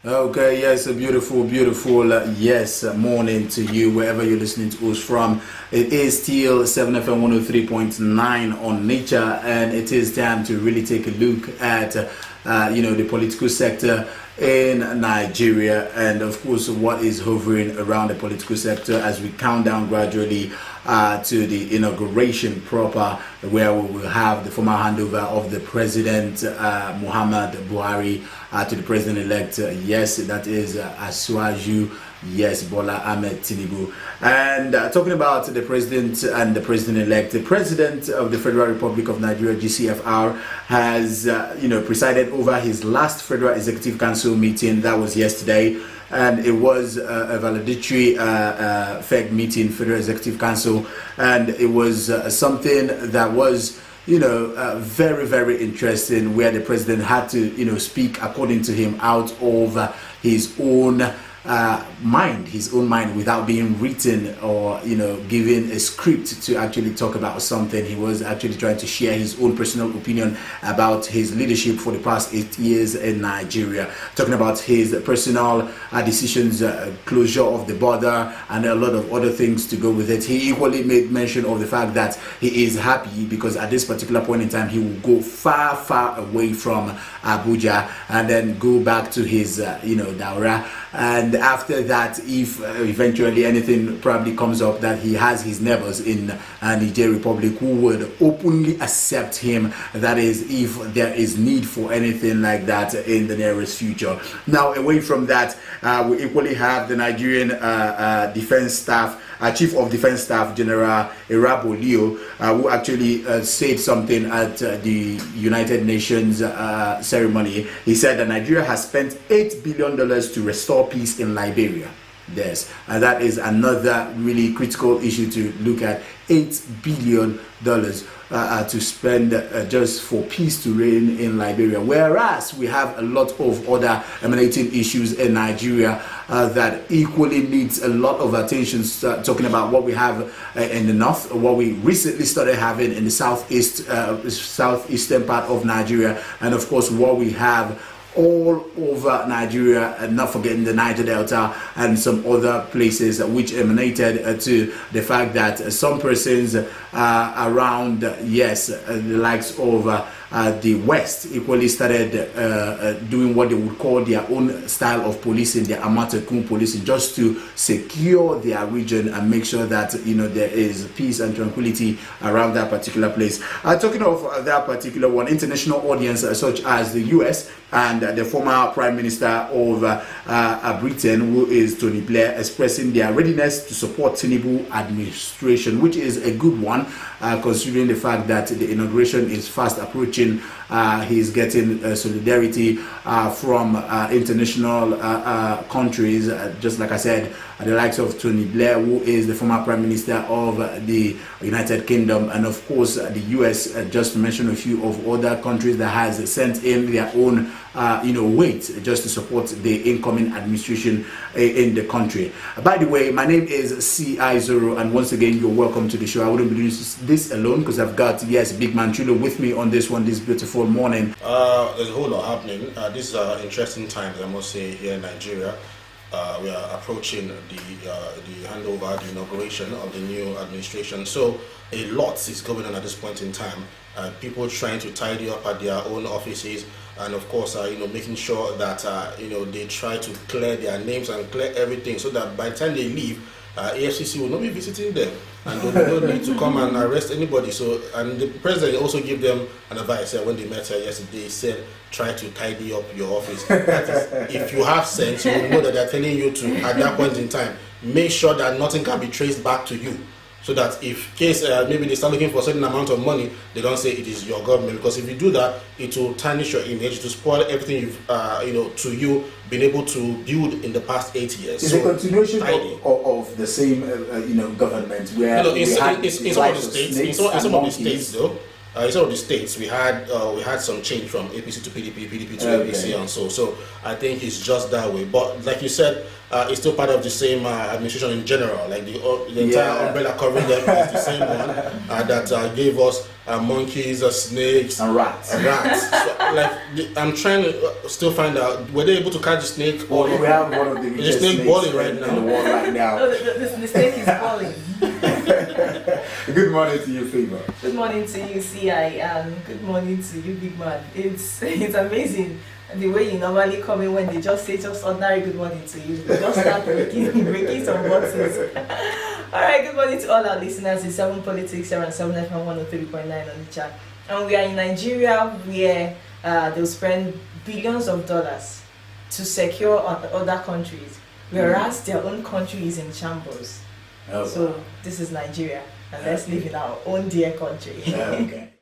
Okay, yes, a beautiful, beautiful, yes, morning to you, wherever you're listening to us from. It is still 7FM 103.9 on Nature, and it is time to really take a look at, the political sector in Nigeria, and of course, what is hovering around the political sector as we count down gradually to the inauguration proper, where we will have the formal handover of the President Muhammad Buhari to the President-elect. Yes, that is Asuaju. Yes, Bola Ahmed Tinubu. And talking about the President and the President-elect, the President of the Federal Republic of Nigeria, GCFR, has, presided over his last Federal Executive Council meeting. That was yesterday. And it was a valedictory FEC meeting, Federal Executive Council, and it was something that was very, very interesting, where the president had to, speak, according to him, out of his own mind, without being written or given a script to actually talk about something. He was actually trying to share his own personal opinion about his leadership for the past 8 years in Nigeria, talking about his personal decisions, closure of the border, and a lot of other things to go with it. He equally made mention of the fact that he is happy because at this particular point in time he will go far, far away from Abuja and then go back to his Daura. And after that, if eventually anything probably comes up, that he has his neighbors in Niger Republic who would openly accept him, that is, if there is need for anything like that in the nearest future. Now, away from that, we equally have the Nigerian Defense Staff, Chief of Defense Staff General Irabo Leo, who actually said something at the United Nations ceremony. He said that Nigeria has spent $8 billion to restore peace in Liberia. Yes, and that is another really critical issue to look at. $8 billion to spend just for peace to reign in Liberia, whereas we have a lot of other emanating issues in Nigeria that equally needs a lot of attention, talking about what we have in the north, what we recently started having in the southeastern part of Nigeria, and of course what we have all over Nigeria, and not forgetting the Niger Delta and some other places which emanated to the fact that some persons around, the likes of the West equally started doing what they would call their own style of policing, their Amatekun policing, just to secure their region and make sure that there is peace and tranquility around that particular place. Talking of that particular one, international audience such as the US and the former Prime Minister of Britain, who is Tony Blair, expressing their readiness to support Tinubu administration, which is a good one, considering the fact that the inauguration is fast approaching. He's getting solidarity from international countries, just like I said, the likes of Tony Blair, who is the former Prime Minister of the United Kingdom, and of course the US, just to mention a few of other countries that has sent in their own weight just to support the incoming administration in the country. By the way, my name is C.I. Zoro, and once again you're welcome to the show. I wouldn't be doing this alone because I've got Big Man Chulo with me on this one this beautiful morning. There's a whole lot happening. This is interesting times, I must say, here in Nigeria. We are approaching the handover, the inauguration of the new administration. So a lot is going on at this point in time. People trying to tidy up at their own offices, and of course, making sure that they try to clear their names and clear everything, so that by the time they leave, AFCC will not be visiting them, and they don't need to come and arrest anybody. So, and the president also gave them an advice when they met her yesterday. He said, try to tidy up your office. That is, if you have sense, you will know that they're telling you to, at that point in time, make sure that nothing can be traced back to you. So that if case maybe they start looking for a certain amount of money, they don't say it is your government, because if you do that, it will tarnish your image, to spoil everything you've to you been able to build in the past 8 years. It's a continuation of the same government where in some of the states, in some of the states though. In some of the states, we had some change from APC to PDP, PDP to APC, and so I think it's just that way. But like you said, it's still part of the same administration in general. Like the entire umbrella covering them is the same one that gave us monkeys, snakes, and rats. So I'm trying to still find out, were they able to catch the snake? Or we have one of the richest snake snakes balling in the world right now. Oh, the snake is balling. Good morning to you, Favor. Good morning to you, CI, and good morning to you, big man. It's amazing the way you normally come in when they just say just ordinary good morning to you. They just start breaking some boxes. All right, good morning to all our listeners. It's 7 Politics here on 7FM103.9 on the chat. And we are in Nigeria where they'll spend billions of dollars to secure other countries, whereas their own country is in shambles. Oh, so this is Nigeria, and let's live in our own dear country. okay.